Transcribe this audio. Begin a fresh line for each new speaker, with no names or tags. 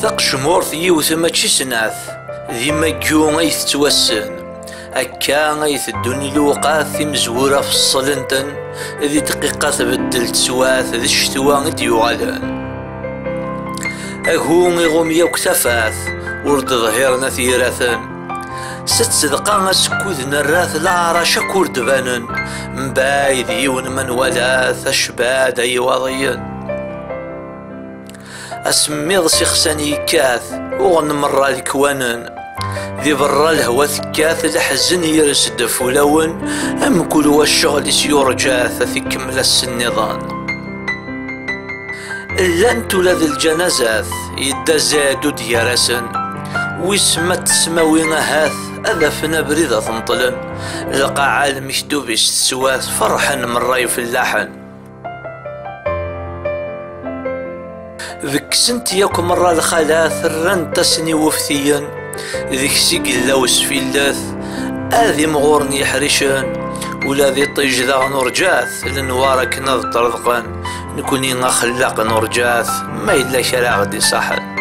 تقشمورث يوث ماشي سناث ذي مجو اي تتوسن هكا اي تدوني لوقات مزورة في الصلنتن ذي دقيقة تبدل تسواث ذي الشتوى ديوغالن اهو غيغوم يوك تفاث ورد ظهيرنا ثيراثن ست دقا اسكوذ نراث لا شكور دبانن مبايد يون من ولاث اشباد اي وضيا اسميض سيخساني كاث وغنمر الكوانن ذي برا الهوا ثكاث الحزن يرسد فولون ام كل والشغل يرجاث ثكمل السنظان الا انتو لذ الجنازات يدا زادو ديارسن ويسمت سماوين هاث اذفنا بريدة تنطلن القاعة المكتوبش تسواث فرحا من راي في اللحن ذك سنت ياك مرة الخلاث رنتسني وفثيا ذيك سيقلاوس في اللاث اذي مغورني حريشان ولا ذي طيج ذا نرجاث لنوارك نض طرضقان نكوني نخلق نرجاث ما إلا شرا غدي صحن